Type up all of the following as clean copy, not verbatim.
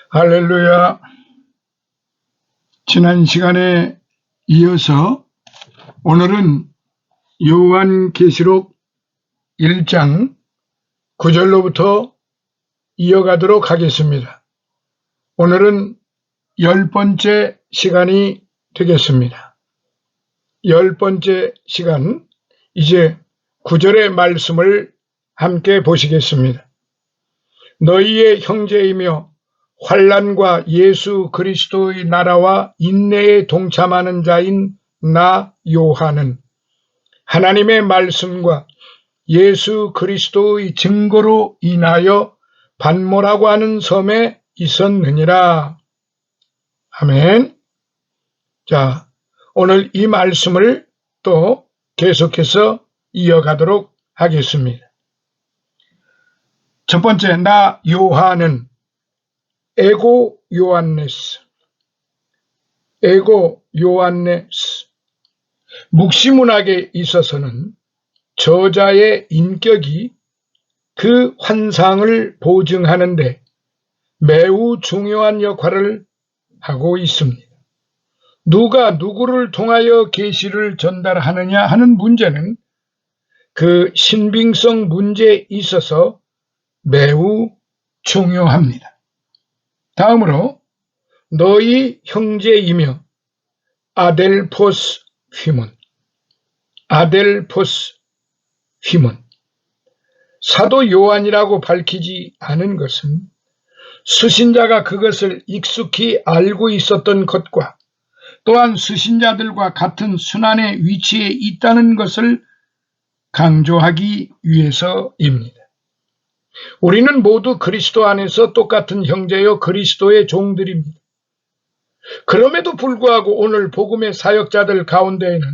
할렐루야. 지난 시간에 이어서 오늘은 요한계시록 1장 9절로부터 이어가도록 하겠습니다. 오늘은 10번째 시간이 되겠습니다. 10번째 시간, 이제 9절의 말씀을 함께 보시겠습니다. 너희의 형제이며 환난과 예수 그리스도의 나라와 인내에 동참하는 자인 나 요한은 하나님의 말씀과 예수 그리스도의 증거로 인하여 반모라고 하는 섬에 있었느니라. 아멘. 자, 오늘 이 말씀을 또 계속해서 이어가도록 하겠습니다. 첫 번째, 나 요한은 에고 요한네스, 묵시문학에 있어서는 저자의 인격이 그 환상을 보증하는데 매우 중요한 역할을 하고 있습니다. 누가 누구를 통하여 계시를 전달하느냐 하는 문제는 그 신빙성 문제에 있어서 매우 중요합니다. 다음으로 너희 형제이며 아델포스 휘문, 사도 요한이라고 밝히지 않은 것은 수신자가 그것을 익숙히 알고 있었던 것과 또한 수신자들과 같은 순환의 위치에 있다는 것을 강조하기 위해서입니다. 우리는 모두 그리스도 안에서 똑같은 형제요 그리스도의 종들입니다. 그럼에도 불구하고 오늘 복음의 사역자들 가운데에는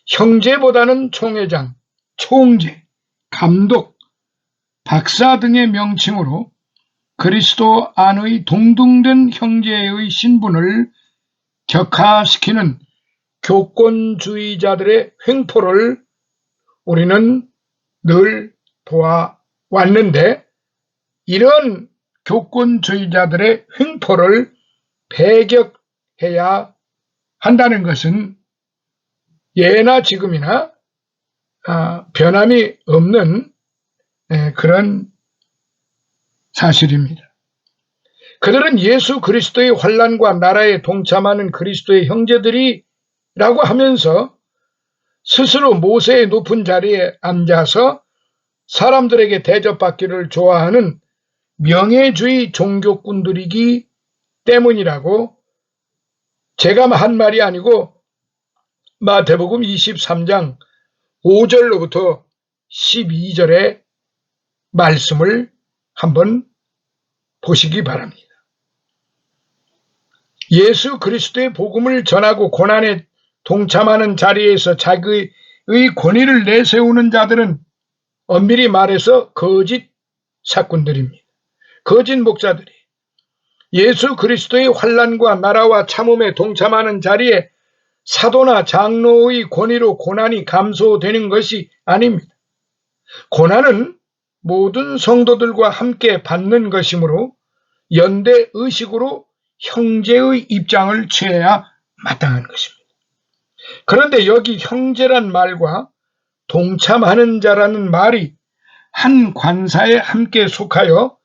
형제보다는 총회장, 총재, 감독, 박사 등의 명칭으로 그리스도 안의 동등된 형제의 신분을 격화시키는 교권주의자들의 횡포를 우리는 늘 보아왔는데, 이런 교권주의자들의 횡포를 배격해야 한다는 것은 예나 지금이나 변함이 없는 그런 사실입니다. 그들은 예수 그리스도의 환난과 나라에 동참하는 그리스도의 형제들이라고 하면서 스스로 모세의 높은 자리에 앉아서 사람들에게 대접받기를 좋아하는 명예주의 종교꾼들이기 때문이라고 제가 한 말이 아니고 마태복음 23장 5절로부터 12절의 말씀을 한번 보시기 바랍니다. 예수 그리스도의 복음을 전하고 고난에 동참하는 자리에서 자기의 권위를 내세우는 자들은 엄밀히 말해서 거짓 사꾼들입니다. 거짓 목자들이 예수 그리스도의 환난과 나라와 참음에 동참하는 자리에 사도나 장로의 권위로 고난이 감소되는 것이 아닙니다. 고난은 모든 성도들과 함께 받는 것이므로 연대 의식으로 형제의 입장을 취해야 마땅한 것입니다. 그런데 여기 형제란 말과 동참하는 자라는 말이 한 관사에 함께 속하여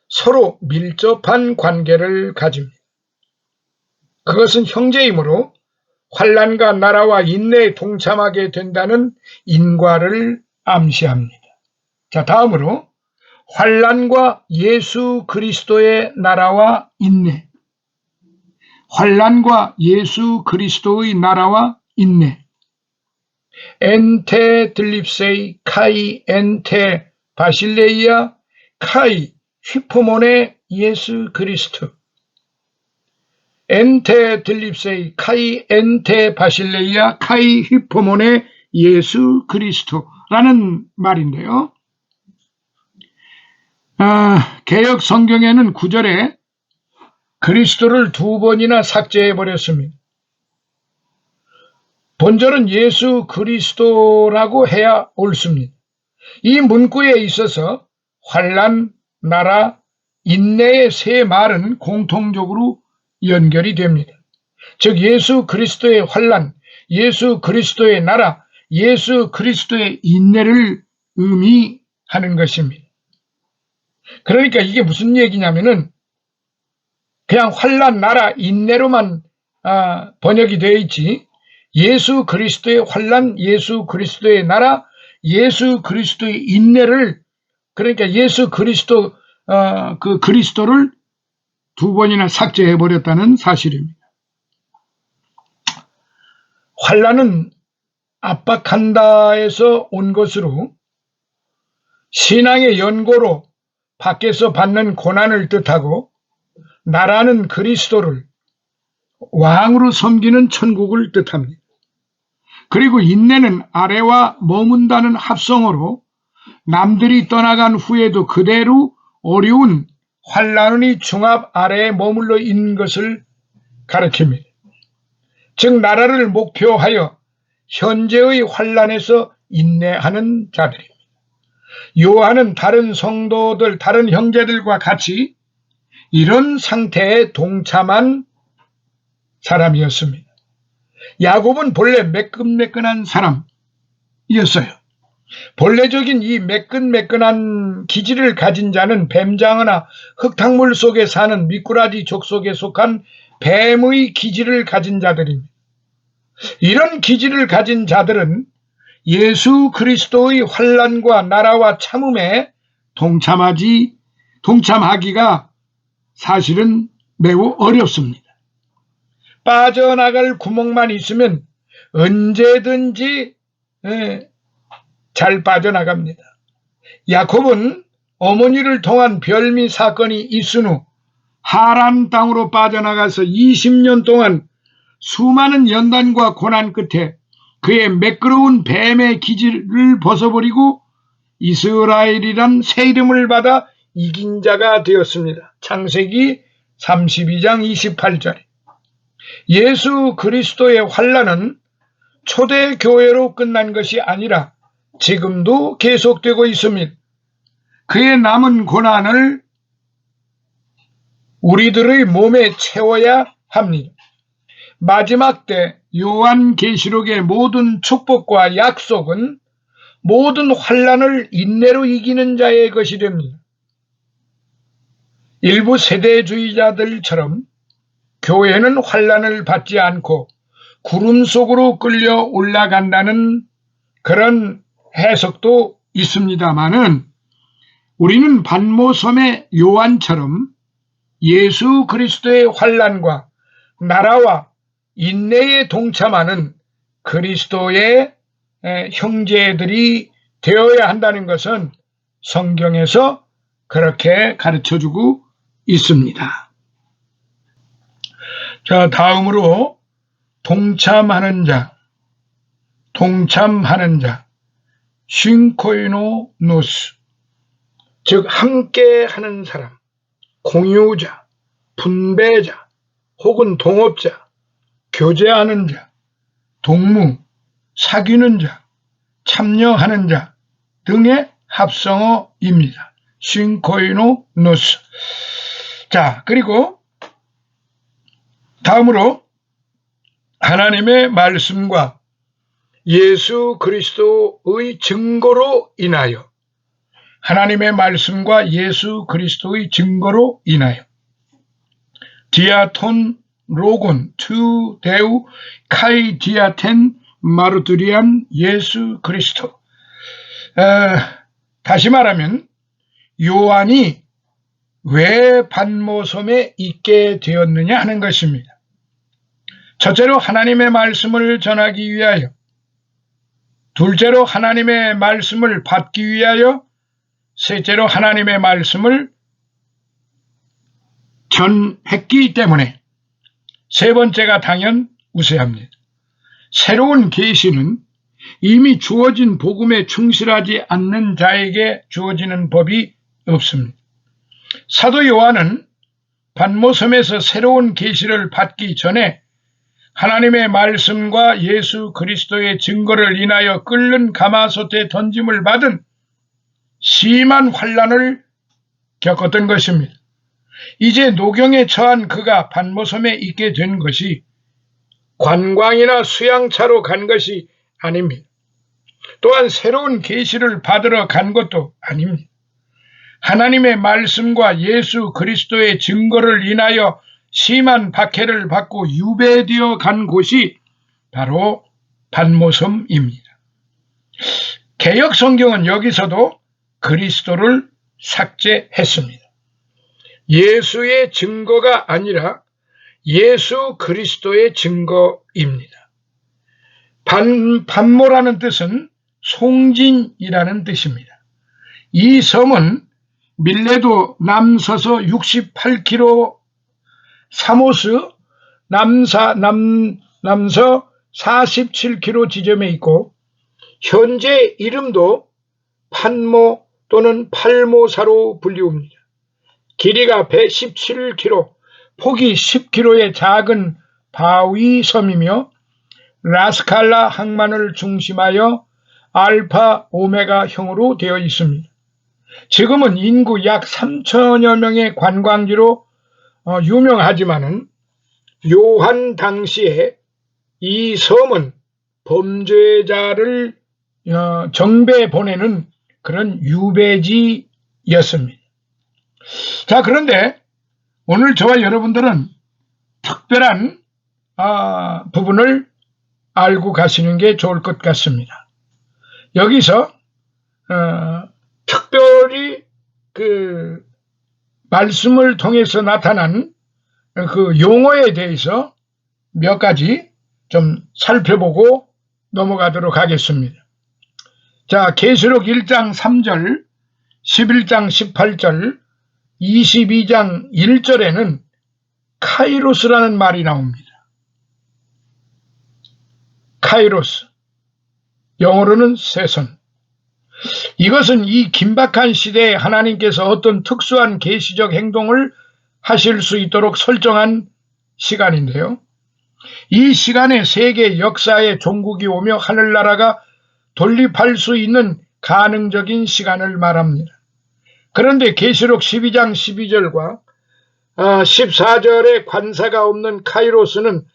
서로 밀접한 관계를 가집니다. 그것은 형제이므로 환난과 나라와 인내에 동참하게 된다는 인과를 암시합니다. 자, 다음으로 환난과 예수 그리스도의 나라와 인내. 환난과 예수 그리스도의 나라와 인내. 엔테 들립세이 카이 엔테 바실레이아 카이 휘포몬의 예수 그리스도. 엔테 들립세이 카이 엔테 바실레이아 카이 휘포몬의 예수 그리스도라는 말인데요. 개역 성경에는 9절에 그리스도를 2번이나 삭제해버렸습니다. 본절은 예수 그리스도라고 해야 옳습니다. 이 문구에 있어서 환난, 나라, 인내의 세 말은 공통적으로 연결이 됩니다. 즉 예수 그리스도의 환난, 예수 그리스도의 나라, 예수 그리스도의 인내를 의미하는 것입니다. 그러니까 이게 무슨 얘기냐면은 그냥 환난, 나라, 인내로만 번역이 되어 있지, 예수 그리스도의 환난, 예수 그리스도의 나라, 예수 그리스도의 인내를, 그러니까 예수 그리스도 그 그리스도를 두 번이나 삭제해 버렸다는 사실입니다. 환난은 압박한다에서 온 것으로 신앙의 연고로 밖에서 받는 고난을 뜻하고, 나라는 그리스도를 왕으로 섬기는 천국을 뜻합니다. 그리고 인내는 아래와 머문다는 합성어로 남들이 떠나간 후에도 그대로 어려운 환난의 중압 아래에 머물러 있는 것을 가리킵니다. 즉 나라를 목표하여 현재의 환난에서 인내하는 자들입니다. 요한은 다른 성도들, 다른 형제들과 같이 이런 상태에 동참한 사람이었습니다. 야곱은 본래 매끈매끈한 사람이었어요. 본래적인 이 매끈매끈한 기질을 가진 자는 뱀장어나 흙탕물 속에 사는 미꾸라지 족속에 속한 뱀의 기질을 가진 자들입니다. 이런 기질을 가진 자들은 예수 그리스도의 환난과 나라와 참음에 동참하기가 사실은 매우 어렵습니다. 빠져나갈 구멍만 있으면 언제든지 잘 빠져나갑니다. 야곱은 어머니를 통한 별미 사건이 있은 후 하란 땅으로 빠져나가서 20년 동안 수많은 연단과 고난 끝에 그의 매끄러운 뱀의 기질을 벗어버리고 이스라엘이란 새 이름을 받아 이긴 자가 되었습니다. 창세기 32장 28절에 예수 그리스도의 환난은 초대교회로 끝난 것이 아니라 지금도 계속되고 있습니다. 그의 남은 고난을 우리들의 몸에 채워야 합니다. 마지막 때 요한계시록의 모든 축복과 약속은 모든 환난을 인내로 이기는 자의 것이 됩니다. 일부 세대주의자들처럼 교회는 환난을 받지 않고 구름 속으로 끌려 올라간다는 그런 해석도 있습니다마는, 우리는 반모섬의 요한처럼 예수 그리스도의 환난과 나라와 인내에 동참하는 그리스도의 형제들이 되어야 한다는 것은 성경에서 그렇게 가르쳐주고 있습니다. 자, 다음으로 동참하는 자, 쉰코이노노스, 즉 함께 하는 사람, 공유자, 분배자, 혹은 동업자, 교제하는 자, 동무, 사귀는 자, 참여하는 자 등의 합성어입니다. 쉰코이노노스. 자, 그리고 다음으로 하나님의 말씀과 예수 그리스도의 증거로 인하여, 하나님의 말씀과 예수 그리스도의 증거로 인하여, 디아톤 로곤 투 데우 카이 디아텐 마르투리안 예수 그리스도. 다시 말하면 요한이 왜 반모섬에 있게 되었느냐 하는 것입니다. 첫째로 하나님의 말씀을 전하기 위하여, 둘째로 하나님의 말씀을 받기 위하여, 셋째로 하나님의 말씀을 전했기 때문에 세 번째가 당연 우세합니다. 새로운 계시는 이미 주어진 복음에 충실하지 않는 자에게 주어지는 법이 없습니다. 사도 요한은 반모섬에서 새로운 계시를 받기 전에 하나님의 말씀과 예수 그리스도의 증거를 인하여 끓는 가마솥에 던짐을 받은 심한 환난을 겪었던 것입니다. 이제 노경에 처한 그가 반모섬에 있게 된 것이 관광이나 수양차로 간 것이 아닙니다. 또한 새로운 계시를 받으러 간 것도 아닙니다. 하나님의 말씀과 예수 그리스도의 증거를 인하여 심한 박해를 받고 유배되어 간 곳이 바로 반모섬입니다. 개역 성경은 여기서도 그리스도를 삭제했습니다. 예수의 증거가 아니라 예수 그리스도의 증거입니다. 반모라는 뜻은 송진이라는 뜻입니다. 이 섬은 밀레도 남서서 68km, 사모스 남서 47km 지점에 있고 현재 이름도 판모 또는 팔모사로 불리웁니다. 길이가 117km, 폭이 10km의 작은 바위 섬이며 라스칼라 항만을 중심하여 알파 오메가형으로 되어 있습니다. 지금은 인구 약 3천여 명의 관광지로 유명하지만은 요한 당시에 이 섬은 범죄자를 정배 보내는 그런 유배지였습니다. 자, 그런데 오늘 저와 여러분들은 특별한 부분을 알고 가시는 게 좋을 것 같습니다. 여기서 특별히 그 말씀을 통해서 나타난 그 용어에 대해서 몇 가지 좀 살펴보고 넘어가도록 하겠습니다. 자, 계시록 1장 3절, 11장 18절, 22장 1절에는 카이로스라는 말이 나옵니다. 카이로스, 영어로는 세선. 이것은 이 긴박한 시대에 하나님께서 어떤 특수한 계시적 행동을 하실 수 있도록 설정한 시간인데요. 이 시간에 세계 역사의 종국이 오며 하늘나라가 돌립할 수 있는 가능적인 시간을 말합니다. 그런데 계시록 12장 12절과 14절의 관사가 없는 카이로스는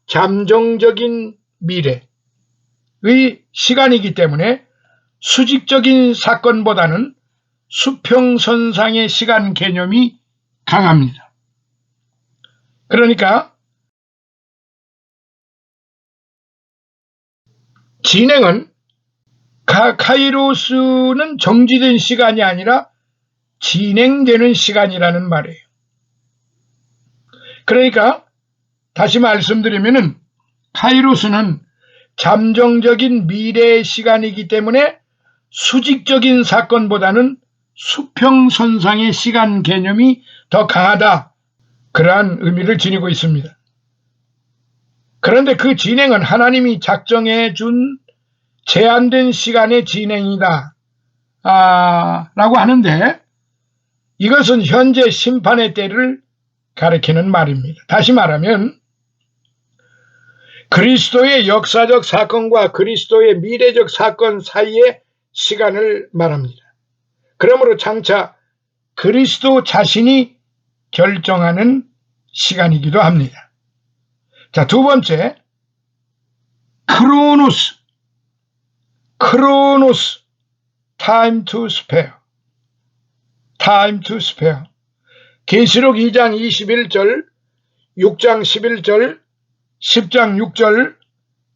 잠정적인 미래의 시간이기 때문에 수직적인 사건보다는 수평선상의 시간 개념이 강합니다. 그러니까 진행은 카이로스는 정지된 시간이 아니라 진행되는 시간이라는 말이에요. 그러니까 다시 말씀드리면은 카이로스는 잠정적인 미래의 시간이기 때문에 수직적인 사건보다는 수평선상의 시간 개념이 더 강하다. 그러한 의미를 지니고 있습니다. 그런데 그 진행은 하나님이 작정해 준 제한된 시간의 진행이다. 라고 하는데 이것은 현재 심판의 때를 가리키는 말입니다. 다시 말하면 그리스도의 역사적 사건과 그리스도의 미래적 사건 사이의 시간을 말합니다. 그러므로 장차 그리스도 자신이 결정하는 시간이기도 합니다. 자, 두 번째, 크로노스, time to spare. 계시록 2장 21절, 6장 11절, 10장 6절,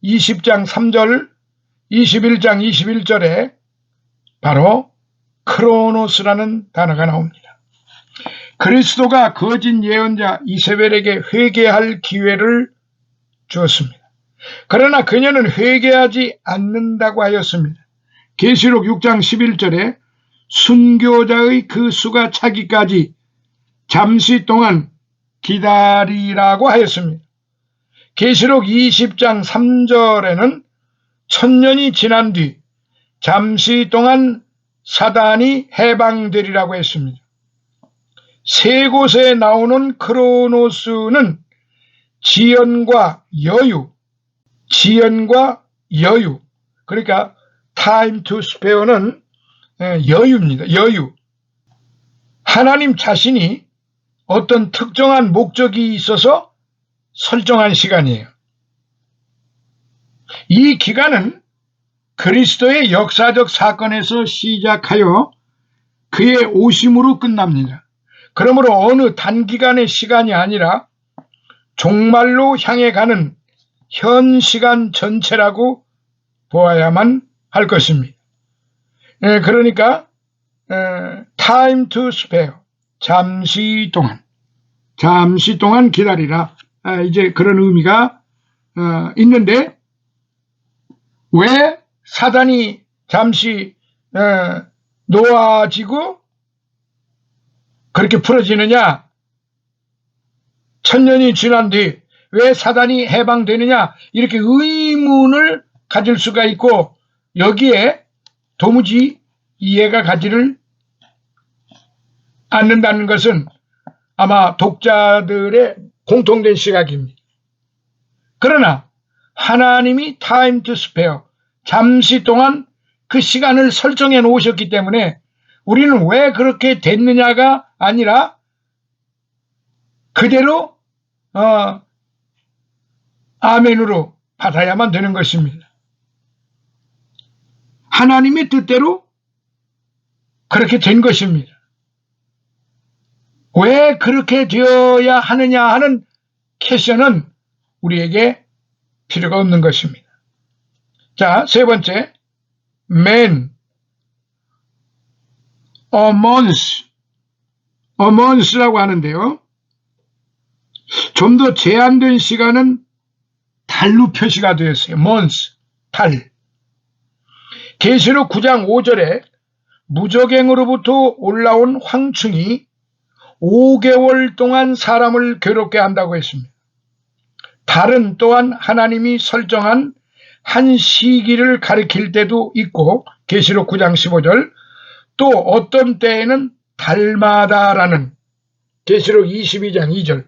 20장 3절, 21장 21절에 바로 크로노스라는 단어가 나옵니다. 그리스도가 거짓 예언자 이세벨에게 회개할 기회를 주었습니다. 그러나 그녀는 회개하지 않는다고 하였습니다. 계시록 6장 11절에 순교자의 그 수가 차기까지 잠시 동안 기다리라고 하였습니다. 계시록 20장 3절에는 1000년이 지난 뒤 잠시 동안 사단이 해방되리라고 했습니다. 세 곳에 나오는 크로노스는 지연과 여유, 그러니까 time to spare는 여유입니다. 여유. 하나님 자신이 어떤 특정한 목적이 있어서 설정한 시간이에요. 이 기간은 그리스도의 역사적 사건에서 시작하여 그의 오심으로 끝납니다. 그러므로 어느 단기간의 시간이 아니라 종말로 향해 가는 현 시간 전체라고 보아야만 할 것입니다. 그러니까 time to spare, 잠시 동안 기다리라, 이제 그런 의미가 있는데, 왜 사단이 잠시 놓아지고 그렇게 풀어지느냐? 1000년이 지난 뒤 왜 사단이 해방되느냐? 이렇게 의문을 가질 수가 있고, 여기에 도무지 이해가 가지를 않는다는 것은 아마 독자들의 공통된 시각입니다. 그러나 하나님이 time to spare, 잠시 동안 그 시간을 설정해 놓으셨기 때문에 우리는 왜 그렇게 됐느냐가 아니라 그대로 아멘으로 받아야만 되는 것입니다. 하나님의 뜻대로 그렇게 된 것입니다. 왜 그렇게 되어야 하느냐 하는 퀘션은 우리에게 필요가 없는 것입니다. 자, 세 번째, man, a month라고 하는데요. 좀 더 제한된 시간은 달로 표시가 되었어요. month, 달. 계시록 9장 5절에 무저갱으로부터 올라온 황충이 5개월 동안 사람을 괴롭게 한다고 했습니다. 달은 또한 하나님이 설정한 한 시기를 가리킬 때도 있고, 계시록 9장 15절, 또 어떤 때에는 달마다라는, 계시록 22장 2절,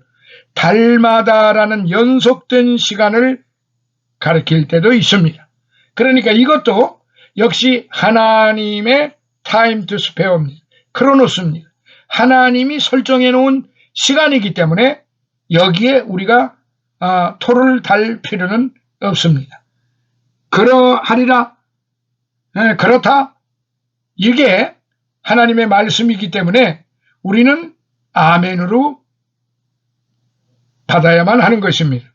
달마다라는 연속된 시간을 가리킬 때도 있습니다. 그러니까 이것도 역시 하나님의 time to spare입니다. 크로노스입니다. 하나님이 설정해 놓은 시간이기 때문에 여기에 우리가 토를 달 필요는 없습니다. 그러하리라, 그렇다, 이게 하나님의 말씀이기 때문에 우리는 아멘으로 받아야만 하는 것입니다.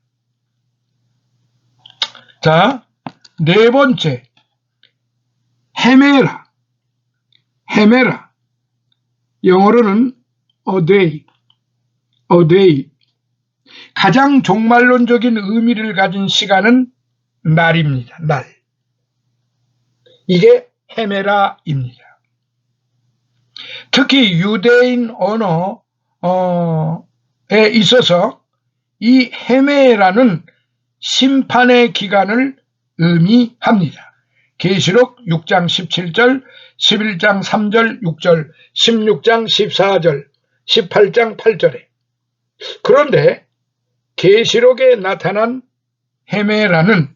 자, 네 번째, 헤메라. 영어로는 a day. 가장 종말론적인 의미를 가진 시간은 날입니다. 날. 이게 헤메라입니다. 특히 유대인 언어에 있어서 이 헤메라는 심판의 기간을 의미합니다. 계시록 6장 17절, 11장 3절 6절, 16장 14절, 18장 8절에. 그런데 계시록에 나타난 헤메라는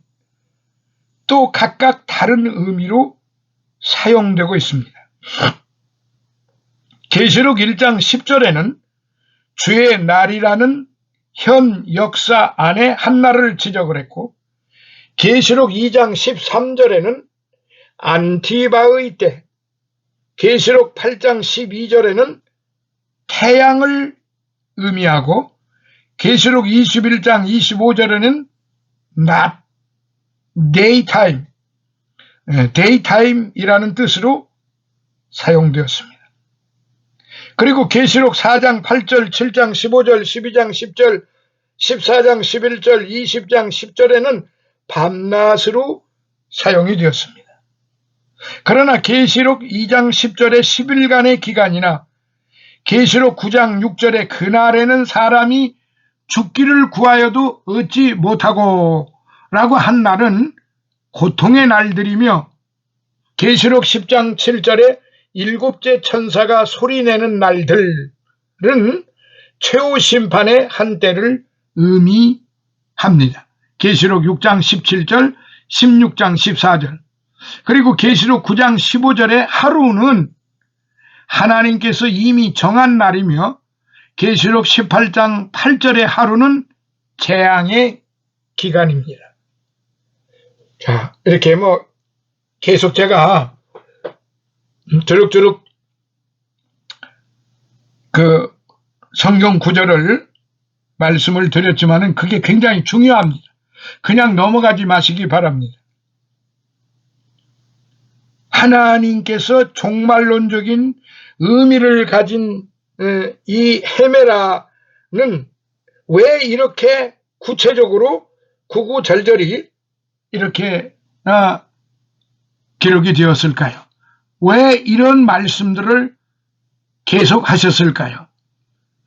또 각각 다른 의미로 사용되고 있습니다. 계시록 1장 10절에는 주의 날이라는 현 역사 안에 한 날을 지적을 했고, 계시록 2장 13절에는 안티바의 때, 계시록 8장 12절에는 태양을 의미하고, 계시록 21장 25절에는 낮, daytime이라는 뜻으로 사용되었습니다. 그리고 계시록 4장 8절, 7장 15절, 12장 10절, 14장 11절, 20장 10절에는 밤낮으로 사용이 되었습니다. 그러나 계시록 2장 10절의 10일간의 기간이나 계시록 9장 6절의 그날에는 사람이 죽기를 구하여도 얻지 못하고 라고 한 날은 고통의 날들이며, 계시록 10장 7절에 7째 천사가 소리내는 날들은 최후 심판의 한때를 의미합니다. 계시록 6장 17절, 16장 14절. 그리고 계시록 9장 15절의 하루는 하나님께서 이미 정한 날이며, 계시록 18장 8절의 하루는 재앙의 기간입니다. 자, 이렇게 계속 제가 주룩주룩 그 성경 구절을 말씀을 드렸지만은 그게 굉장히 중요합니다. 그냥 넘어가지 마시기 바랍니다. 하나님께서 종말론적인 의미를 가진 이 헤메라는 왜 이렇게 구체적으로 구구절절히 이렇게 기록이 되었을까요? 왜 이런 말씀들을 계속 하셨을까요?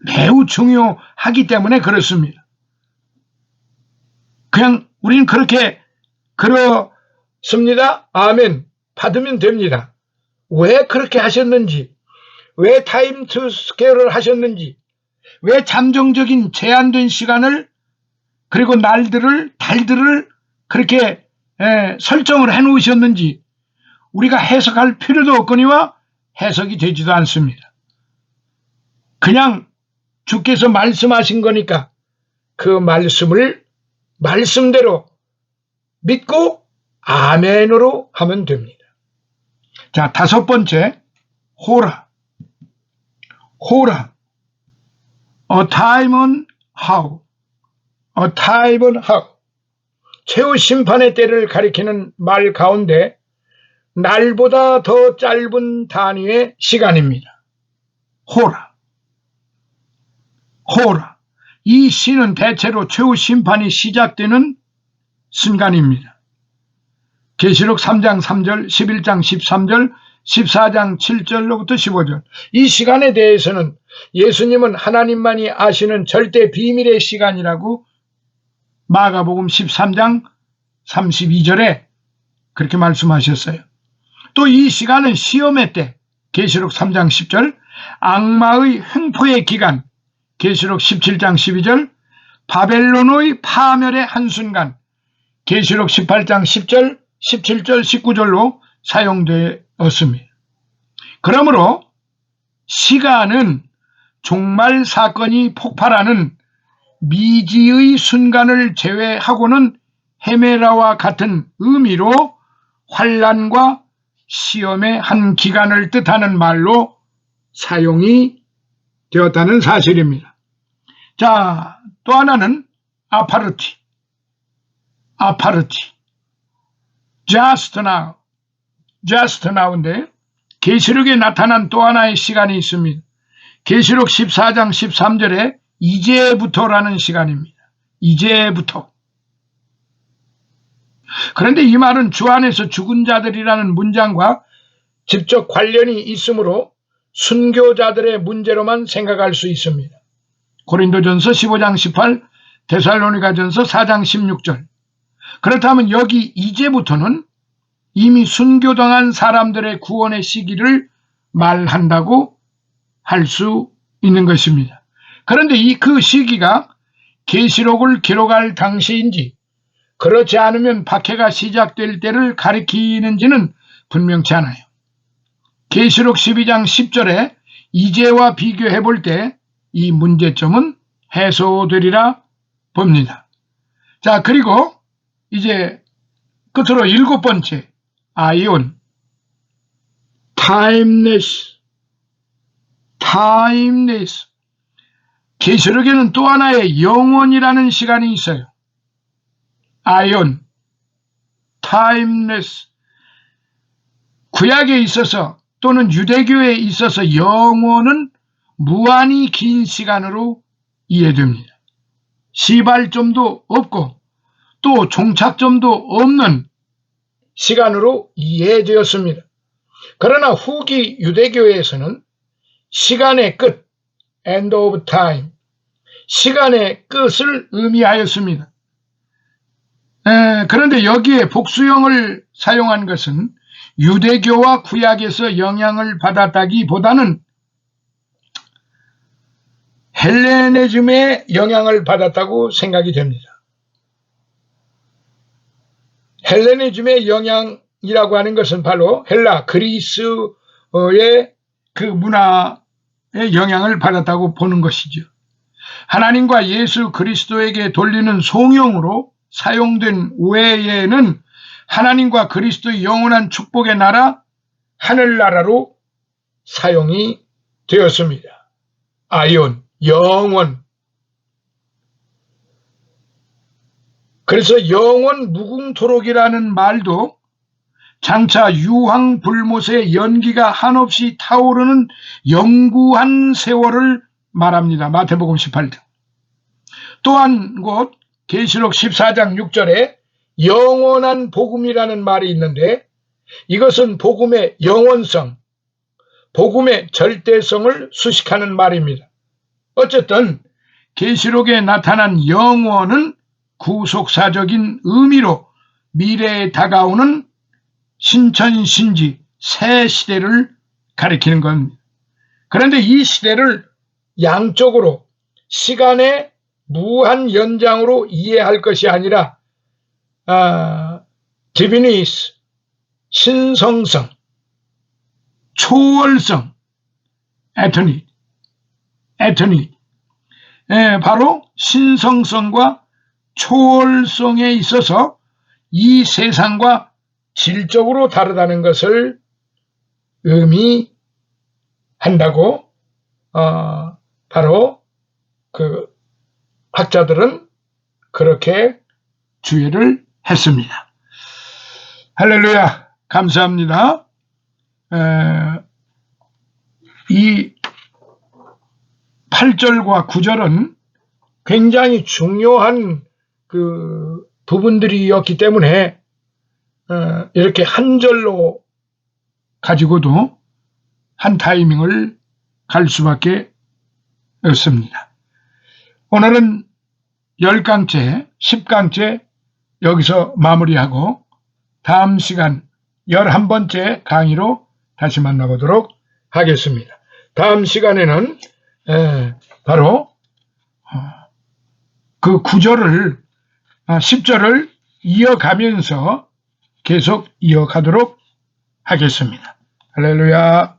매우 중요하기 때문에 그렇습니다. 그냥 우리는 그렇게 그렇습니다. 아멘. 받으면 됩니다. 왜 그렇게 하셨는지, 왜 타임 투 스케일을 하셨는지, 왜 잠정적인 제한된 시간을 그리고 날들을 달들을 그렇게 설정을 해 놓으셨는지 우리가 해석할 필요도 없거니와 해석이 되지도 않습니다. 그냥 주께서 말씀하신 거니까 그 말씀을 말씀대로 믿고 아멘으로 하면 됩니다. 자, 다섯 번째, 호라. A time on how. A time on how. 최후 심판의 때를 가리키는 말 가운데 날보다 더 짧은 단위의 시간입니다. 호라. 이 시는 대체로 최후 심판이 시작되는 순간입니다. 계시록 3장 3절, 11장 13절, 14장 7절로부터 15절. 이 시간에 대해서는 예수님은 하나님만이 아시는 절대 비밀의 시간이라고 마가복음 13장 32절에 그렇게 말씀하셨어요. 또 이 시간은 시험의 때, 계시록 3장 10절, 악마의 횡포의 기간, 계시록 17장 12절, 바벨론의 파멸의 한순간, 계시록 18장 10절, 17절, 19절로 사용되었습니다. 그러므로 시간은 종말 사건이 폭발하는 미지의 순간을 제외하고는 헤메라와 같은 의미로 환난과 시험의 한 기간을 뜻하는 말로 사용이 되었다는 사실입니다. 자, 또 하나는 아파르티. just now인데 계시록에 나타난 또 하나의 시간이 있습니다. 계시록 14장 13절에 이제부터라는 시간입니다. 이제부터. 그런데 이 말은 주 안에서 죽은 자들이라는 문장과 직접 관련이 있으므로 순교자들의 문제로만 생각할 수 있습니다. 고린도전서 15장 18, 데살로니가전서 4장 16절. 그렇다면 여기 이제부터는 이미 순교당한 사람들의 구원의 시기를 말한다고 할 수 있는 것입니다. 그런데 그 시기가 계시록을 기록할 당시인지 그렇지 않으면 박해가 시작될 때를 가리키는지는 분명치 않아요. 계시록 12장 10절에 이제와 비교해 볼 때 이 문제점은 해소되리라 봅니다. 자, 그리고 이제 끝으로 일곱 번째, 아이온, 타임레스. 계시록에는 또 하나의 영원이라는 시간이 있어요. 아이온, 타임레스. 구약에 있어서 또는 유대교에 있어서 영원은 무한히 긴 시간으로 이해됩니다. 시발점도 없고 또 종착점도 없는 시간으로 이해되었습니다. 그러나 후기 유대교에서는 시간의 끝, end of time, 시간의 끝을 의미하였습니다. 그런데 여기에 복수형을 사용한 것은 유대교와 구약에서 영향을 받았다기보다는 헬레니즘의 영향을 받았다고 생각이 됩니다. 헬레니즘의 영향이라고 하는 것은 바로 헬라, 그리스의 그 문화 영향을 받았다고 보는 것이죠. 하나님과 예수 그리스도에게 돌리는 송영으로 사용된 외에는 하나님과 그리스도의 영원한 축복의 나라, 하늘나라로 사용이 되었습니다. 아이온, 영원. 그래서 영원 무궁토록이라는 말도 장차 유황불못의 연기가 한없이 타오르는 영구한 세월을 말합니다. 마태복음 18장. 또한 곧 계시록 14장 6절에 영원한 복음이라는 말이 있는데 이것은 복음의 영원성, 복음의 절대성을 수식하는 말입니다. 어쨌든 계시록에 나타난 영원은 구속사적인 의미로 미래에 다가오는 신천신지 새 시대를 가리키는 겁니다. 그런데 이 시대를 양쪽으로 시간의 무한 연장으로 이해할 것이 아니라 디비니스, 신성성, 초월성, 에터니티, 바로 신성성과 초월성에 있어서 이 세상과 질적으로 다르다는 것을 의미한다고 바로 그 학자들은 그렇게 주의를 했습니다. 할렐루야, 감사합니다. 이 8절과 9절은 굉장히 중요한 그 부분들이었기 때문에 이렇게 한 절로 가지고도 한 타이밍을 갈 수밖에 없습니다. 오늘은 10강째, 10강째 여기서 마무리하고 다음 시간 11번째 강의로 다시 만나보도록 하겠습니다. 다음 시간에는 바로 그 9절을 10절을 이어가면서 계속 이어가도록 하겠습니다. 할렐루야.